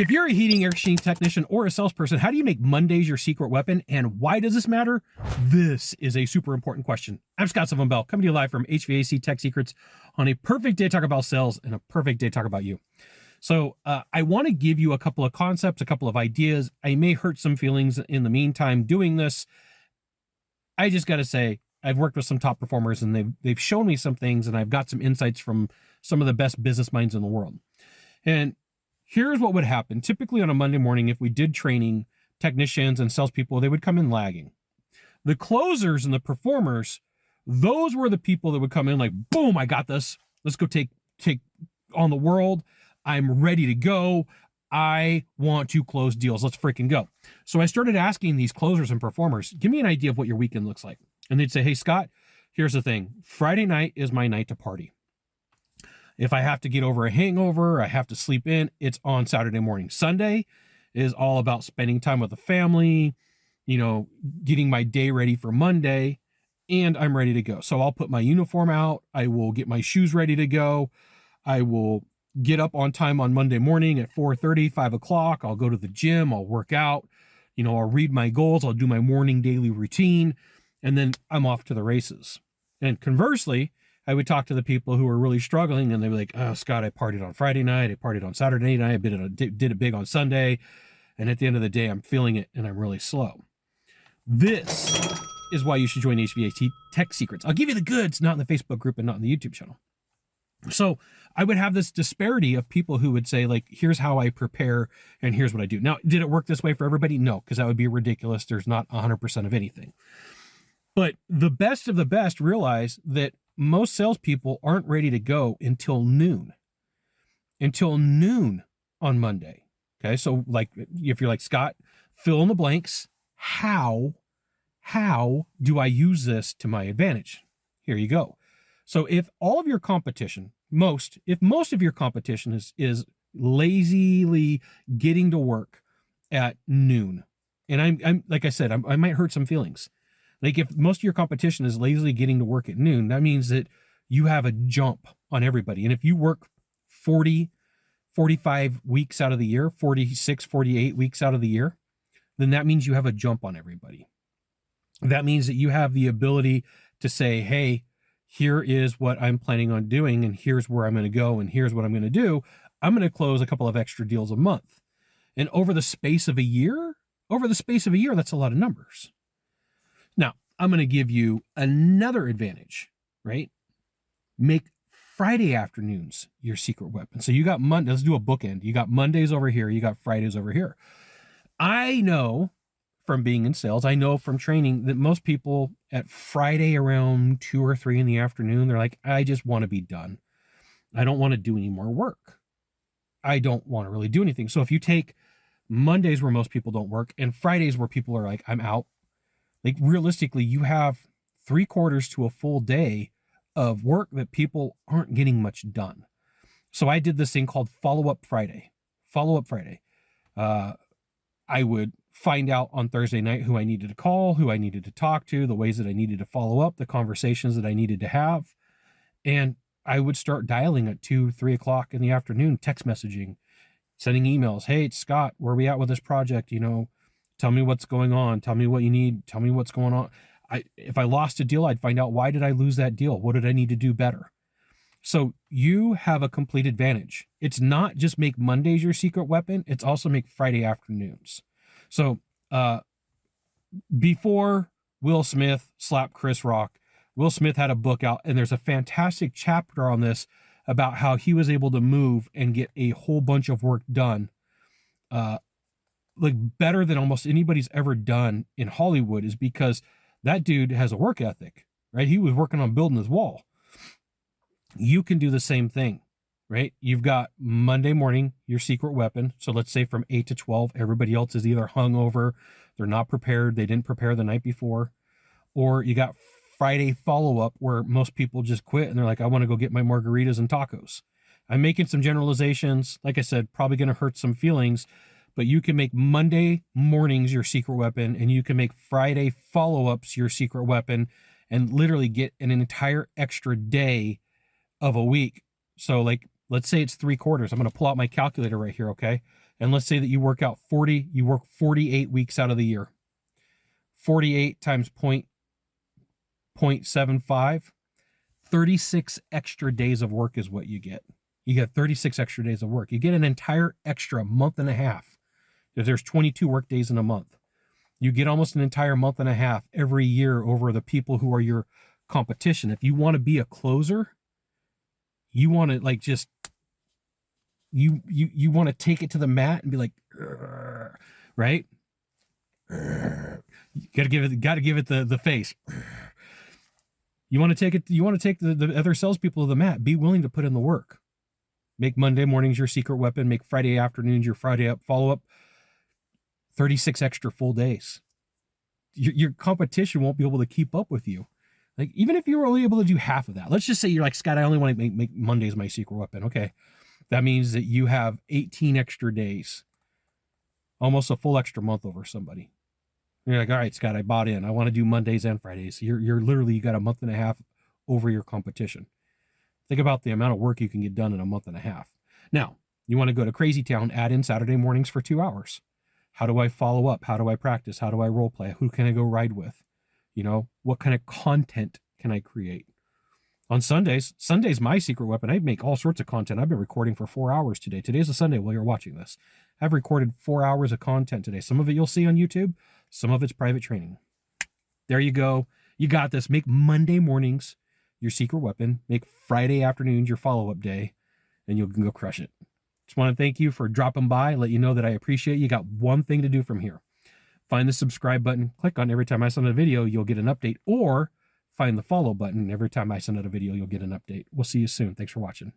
If you're a heating, air conditioning technician or a salesperson, how do you make Mondays your secret weapon, and why does this matter? This is a super important question. I'm Scott Sullivan Bell, coming to you live from HVAC Tech Secrets on a perfect day to talk about sales and a perfect day to talk about you. So I want to give you a couple of concepts, a couple of ideas. I may hurt some feelings in the meantime doing this. I just got to say, I've worked with some top performers and they've shown me some things, and I've got some insights from some of the best business minds in the world. And here's what would happen. Typically on a Monday morning, if we did training, technicians and salespeople, they would come in lagging. The closers and the performers, those were the people that would come in like, boom, I got this. Let's go take on the world. I'm ready to go. I want to close deals. Let's freaking go. So I started asking these closers and performers, give me an idea of what your weekend looks like. And they'd say, hey, Scott, here's the thing. Friday night is my night to party. If I have to get over a hangover, I have to sleep in, it's on Saturday morning. Sunday is all about spending time with the family, getting my day ready for Monday, and I'm ready to go. So I'll put my uniform out. I will get my shoes ready to go. I will get up on time on Monday morning at 4:30, 5 o'clock. I'll go to the gym. I'll work out. I'll read my goals. I'll do my morning daily routine, and then I'm off to the races. And conversely, I would talk to the people who were really struggling, and they were like, oh, Scott, I partied on Friday night. I partied on Saturday night. I did it big on Sunday. And at the end of the day, I'm feeling it and I'm really slow. This is why you should join HVAC Tech Secrets. I'll give you the goods, not in the Facebook group and not in the YouTube channel. So I would have this disparity of people who would say, like, here's how I prepare and here's what I do. Now, did it work this way for everybody? No, because that would be ridiculous. There's not 100% of anything. But the best of the best realize that most salespeople aren't ready to go until noon on Monday. Okay. So like, if you're like, Scott, fill in the blanks. How do I use this to my advantage? Here you go. So if all of your competition, if most of your competition is lazily getting to work at noon, and I'm like I said, I might hurt some feelings. Like if most of your competition is lazily getting to work at noon, that means that you have a jump on everybody. And if you work 40, 45 weeks out of the year, 46, 48 weeks out of the year, then that means you have a jump on everybody. That means that you have the ability to say, hey, here is what I'm planning on doing, and here's where I'm going to go, and here's what I'm going to do. I'm going to close a couple of extra deals a month. And over the space of a year, that's a lot of numbers. Now, I'm going to give you another advantage, right? Make Friday afternoons your secret weapon. So you got Monday, let's do a bookend. You got Mondays over here, you got Fridays over here. I know from being in sales, I know from training that most people at Friday around 2 or 3 in the afternoon, they're like, I just want to be done. I don't want to do any more work. I don't want to really do anything. So if you take Mondays where most people don't work and Fridays where people are like, I'm out, like realistically, you have 3/4 to a full day of work that people aren't getting much done. So I did this thing called Follow-Up Friday. I would find out on Thursday night who I needed to call, who I needed to talk to, the ways that I needed to follow up, the conversations that I needed to have. And I would start dialing at 2, 3 o'clock in the afternoon, text messaging, sending emails. Hey, it's Scott, where are we at with this project? Tell me what's going on. Tell me what you need. Tell me what's going on. If I lost a deal, I'd find out, why did I lose that deal? What did I need to do better? So you have a complete advantage. It's not just make Mondays your secret weapon. It's also make Friday afternoons. So before Will Smith slapped Chris Rock, Will Smith had a book out, and there's a fantastic chapter on this about how he was able to move and get a whole bunch of work done, like better than almost anybody's ever done in Hollywood, is because that dude has a work ethic, right? He was working on building his wall. You can do the same thing, right? You've got Monday morning, your secret weapon. So let's say from 8 to 12, everybody else is either hungover, they're not prepared, they didn't prepare the night before, or you got Friday follow-up where most people just quit and they're like, I want to go get my margaritas and tacos. I'm making some generalizations. Like I said, probably going to hurt some feelings, but you can make Monday mornings your secret weapon, and you can make Friday follow-ups your secret weapon, and literally get an entire extra day of a week. So like, let's say it's 3/4. I'm going to pull out my calculator right here. Okay. And let's say that you work 48 weeks out of the year. 48 times 0.75, 36 extra days of work is what you get. You get 36 extra days of work. You get an entire extra month and a half. If there's 22 work days in a month, you get almost an entire month and a half every year over the people who are your competition. If you want to be a closer, you want to like just you want to take it to the mat and be like, right? You gotta give it the face. You want to take the other salespeople to the mat. Be willing to put in the work. Make Monday mornings your secret weapon. Make Friday afternoons your Friday up follow-up. 36 extra full days. Your competition won't be able to keep up with you. Like, even if you were only able to do half of that, let's just say you're like, Scott, I only want to make Mondays my secret weapon. Okay. That means that you have 18 extra days, almost a full extra month over somebody. You're like, all right, Scott, I bought in. I want to do Mondays and Fridays. You're literally, you got a month and a half over your competition. Think about the amount of work you can get done in a month and a half. Now, you want to go to Crazy Town, add in Saturday mornings for 2 hours. How do I follow up? How do I practice? How do I role play? Who can I go ride with? You know, what kind of content can I create? On Sundays, my secret weapon. I make all sorts of content. I've been recording for 4 hours today. Today's a Sunday while you're watching this. I've recorded 4 hours of content today. Some of it you'll see on YouTube. Some of it's private training. There you go. You got this. Make Monday mornings your secret weapon. Make Friday afternoons your follow-up day, and you'll go crush it. Just want to thank you for dropping by. Let you know that I appreciate you. Got one thing to do from here. Find the subscribe button. Click on every time I send a video, you'll get an update. Or find the follow button. Every time I send out a video, you'll get an update. We'll see you soon. Thanks for watching.